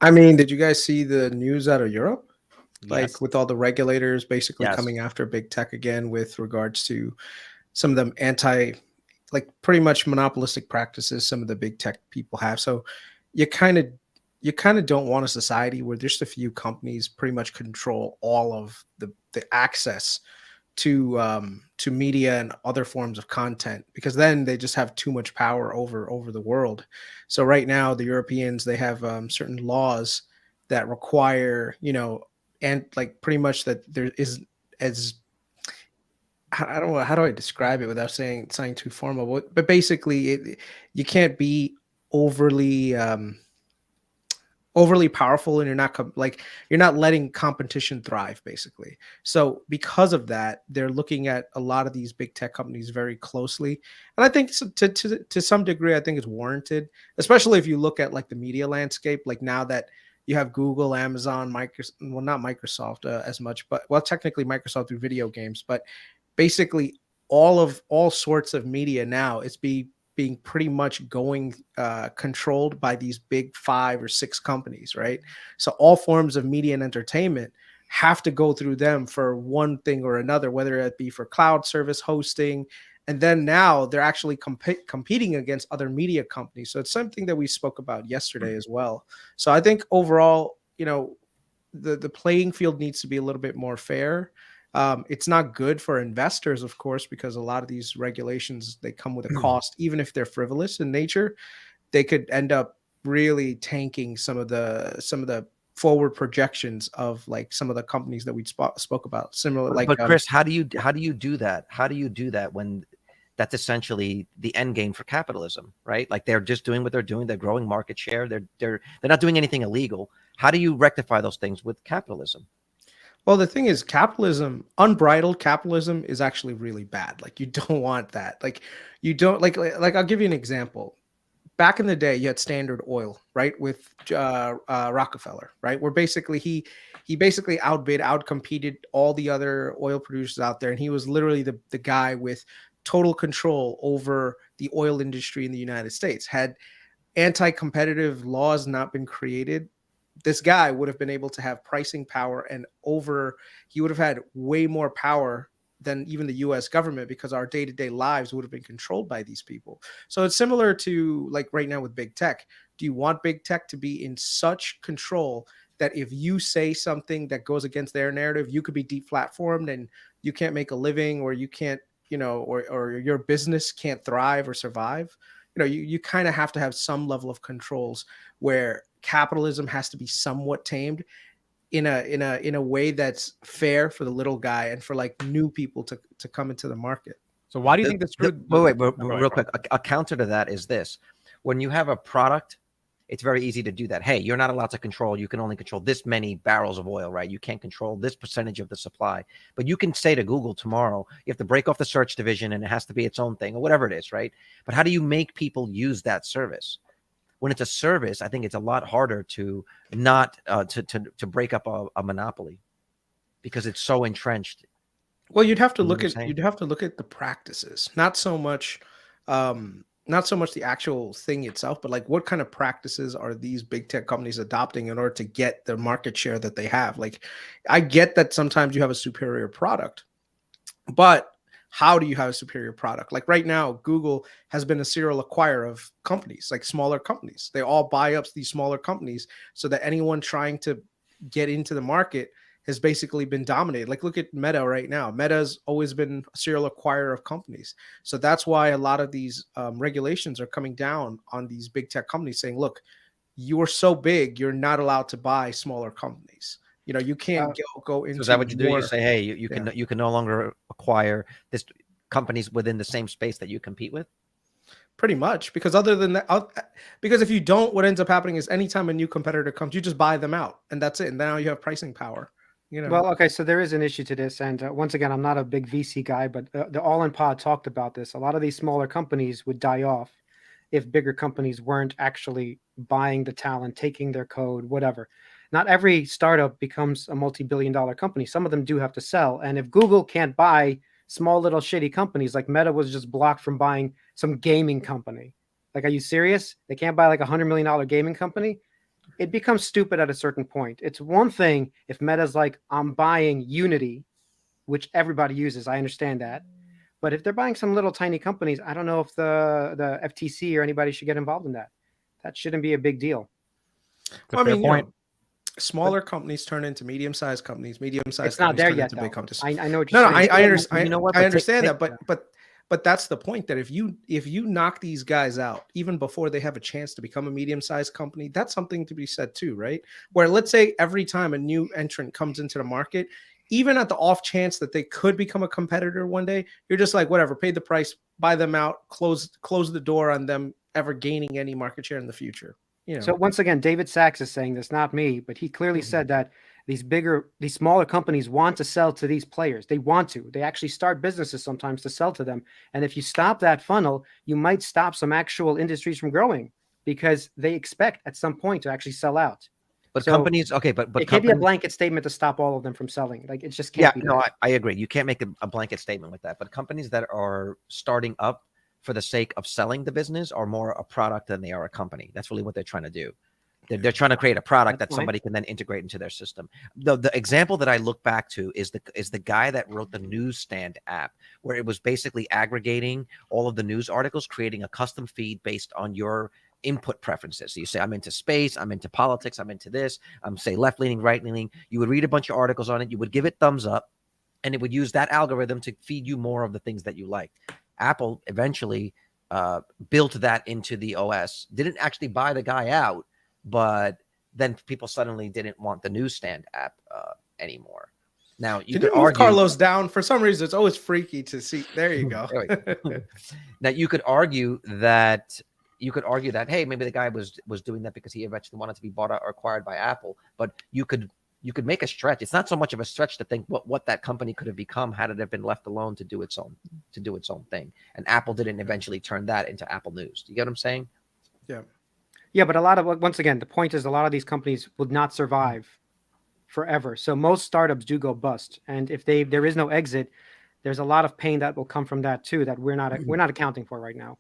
I mean, did you guys see the news out of Europe? Like Yes. with all the regulators basically Yes. coming after big tech again with regards to some of them like pretty much monopolistic practices some of the big tech people have. So you kind of you kind of don't want a society where just a few companies pretty much control all of the access to media and other forms of content, because then they just have too much power over the world. So right now the Europeans, they have certain laws that require, and like pretty much that there is, as I don't know, how do I describe it without saying too formal, but basically you can't be overly overly powerful, and you're not like you're not letting competition thrive basically. So because of that, they're looking at a lot of these big tech companies very closely, and I think to some degree I think it's warranted, especially if you look at like the media landscape, like now that you have Google, Amazon, Microsoft, well, not Microsoft as much, but well, technically Microsoft through video games, but basically all sorts of media now is being pretty much going controlled by these big 5 or 6 companies, right? So all forms of media and entertainment have to go through them for one thing or another, whether it be for cloud service hosting. And then now they're actually competing against other media companies. So it's something that we spoke about yesterday as well. So I think overall, the playing field needs to be a little bit more fair. It's not good for investors, of course, because a lot of these regulations, they come with a cost. Even if they're frivolous in nature, they could end up really tanking some of the forward projections of like some of the companies that we spoke about. Similar, like But Chris, how do you do that? How do you do that when that's essentially the end game for capitalism, right? Like they're just doing what they're doing. They're growing market share. They're not doing anything illegal. How do you rectify those things with capitalism? well, the thing is, capitalism, unbridled capitalism, is actually really bad. Like you don't want that. Like you don't like I'll give you an example. Back in the day, you had Standard Oil, right, with Rockefeller, right, where basically he basically outcompeted all the other oil producers out there, and he was literally the guy with total control over the oil industry in the United States. Had anti-competitive laws not been created, this guy would have been able to have pricing power, and over he would have had way more power than even the US government, because our day-to-day lives would have been controlled by these people. So it's similar to like right now with big tech. Do you want big tech to be in such control that if you say something that goes against their narrative, you could be deplatformed and you can't make a living, or you can't, or your business can't thrive or survive? You kind of have to have some level of controls where capitalism has to be somewhat tamed in a way that's fair for the little guy and for like new people to come into the market. So why do you think the screw? Wait, Go ahead, real bro. quick. A counter to that is this: when you have a product, it's very easy to do that. Hey, you're not allowed to control. You can only control this many barrels of oil, right? You can't control this percentage of the supply. But you can say to Google tomorrow, you have to break off the search division and it has to be its own thing or whatever it is, right? But how do you make people use that service? When it's a service, I think it's a lot harder to not to break up a monopoly because it's so entrenched. Well, you'd have to You know look what I'm at saying? the practices, not so much the actual thing itself, but like what kind of practices are these big tech companies adopting in order to get the market share that they have? Like, I get that sometimes you have a superior product, but how do you have a superior product? Like right now, Google has been a serial acquirer of companies, like smaller companies. They all buy up these smaller companies so that anyone trying to get into the market has basically been dominated. Like look at Meta right now. Meta's always been a serial acquirer of companies. So that's why a lot of these regulations are coming down on these big tech companies saying, look, you're so big, you're not allowed to buy smaller companies. You can't go So is that into what you do? You more. say, hey, Yeah. you can no longer acquire this companies within the same space that you compete with. Pretty much, because other than that, because if you don't, what ends up happening is anytime a new competitor comes, you just buy them out, and that's it. And now you have pricing power. Well, okay, so there is an issue to this, and once again, I'm not a big VC guy, but the All In Pod talked about this. A lot of these smaller companies would die off if bigger companies weren't actually buying the talent, taking their code, whatever. Not every startup becomes a multi-billion-dollar company. Some of them do have to sell, and if Google can't buy small little shitty companies, like Meta was just blocked from buying some gaming company. Like, are you serious? They can't buy like $100 million gaming company? it becomes stupid at a certain point. It's one thing if Meta's like, I'm buying Unity, which everybody uses. I understand that. But if they're buying some little tiny companies, I don't know if the FTC or anybody should get involved in that. That shouldn't be a big deal. Well, I mean, smaller companies turn into medium-sized companies. Medium-sized companies turn into big companies. I know what you're No, saying. I understand. You know what? I understand that, but that's the point. That if you knock these guys out even before they have a chance to become a medium-sized company, that's something to be said too, right? Where let's say every time a new entrant comes into the market, even at the off chance that they could become a competitor one day, you're just like, whatever, pay the price, buy them out, close the door on them ever gaining any market share in the future. You know. So once again, David Sachs is saying this, not me, but he clearly said that these smaller companies want to sell to these players. They want to. They actually start businesses sometimes to sell to them. And if you stop that funnel, you might stop some actual industries from growing because they expect at some point to actually sell out. But companies, okay, but it can't be a blanket statement to stop all of them from selling. Like it just can't be. No, I agree. You can't make a blanket statement with that. But companies that are starting up for the sake of selling the business are more a product than they are a company. That's really what they're trying to do. They're trying to create a product that somebody can then integrate into their system. The example that I look back to is the guy that wrote the newsstand app, where it was basically aggregating all of the news articles, creating a custom feed based on your input preferences. So you say, I'm into space, I'm into politics, I'm into this, I'm say left-leaning, right-leaning. You would read a bunch of articles on it, you would give it thumbs up, and it would use that algorithm to feed you more of the things that you liked. Apple eventually built that into the OS, didn't actually buy the guy out, but then people suddenly didn't want the newsstand app anymore. Now you could argue Carlos down for some reason. It's always freaky to see. There you go. Now you could argue that hey, maybe the guy was doing that because he eventually wanted to be bought out or acquired by Apple. But you could make a stretch. It's not so much of a stretch to think what that company could have become had it have been left alone to do its own thing. And Apple didn't eventually turn that into Apple News. Do you get what I'm saying? Yeah. Yeah, but once again, the point is a lot of these companies would not survive forever. So most startups do go bust, and if there is no exit, there's a lot of pain that will come from that too that we're not accounting for right now.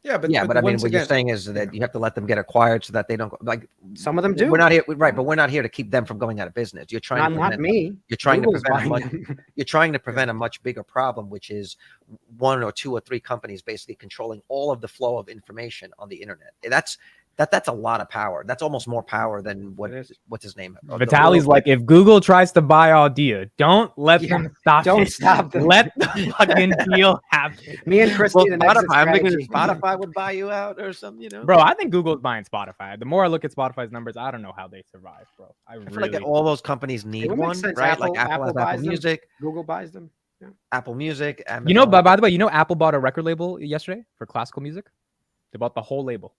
Yeah, but I mean, what you're saying is that you have to let them get acquired so that they don't like. Some of them do. We're not here, right? But we're not here to keep them from going out of business. You're trying to prevent me. You're trying to prevent you're trying to prevent a much bigger problem, which is one or two or three companies basically controlling all of the flow of information on the internet. That's a lot of power. That's almost more power than what's his name? Vitaly's like, if Google tries to buy Audia, don't let them stop. Don't stop them. Let the fucking deal happen. Me and Chris need an exit I'm thinking strategy. Spotify would buy you out or something, you know? Bro, I think Google's buying Spotify. The more I look at Spotify's numbers, I don't know how they survive, bro. I feel like all those companies need one, right? Like Apple has Apple Music. Google buys them. Yeah. Apple Music. Amazon. You know, by the way, Apple bought a record label yesterday for classical music. They bought the whole label.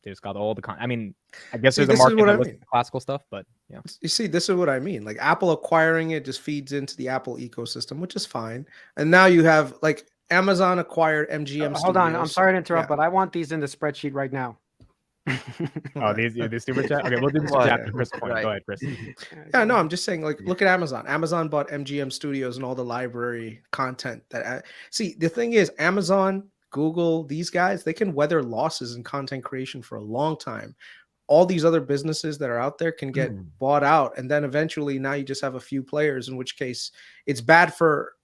They just got all the I mean, I guess there's a market that listens to classical stuff, but yeah. You see, this is what I mean. Like Apple acquiring it just feeds into the Apple ecosystem, which is fine. And now you have like Amazon acquired MGM. Hold on, I'm sorry to interrupt, but I want these in the spreadsheet right now. These super chat. Okay, we'll do this after Chris' point. Go ahead, Chris. Yeah, no, I'm just saying. Like, look at Amazon. Amazon bought MGM Studios and all the library content. See, the thing is, Amazon, Google, these guys, they can weather losses in content creation for a long time. All these other businesses that are out there can get bought out, and then eventually now you just have a few players, in which case it's bad for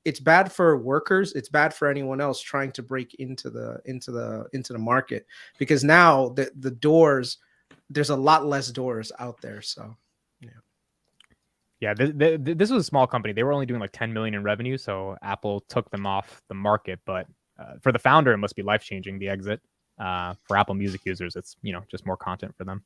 workers, it's bad for anyone else trying to break into the market, because now the doors, there's a lot less doors out there. So this was a small company. They were only doing like 10 million in revenue, so Apple took them off the market. But for the founder, it must be life-changing, the exit. For Apple Music users, it's just more content for them.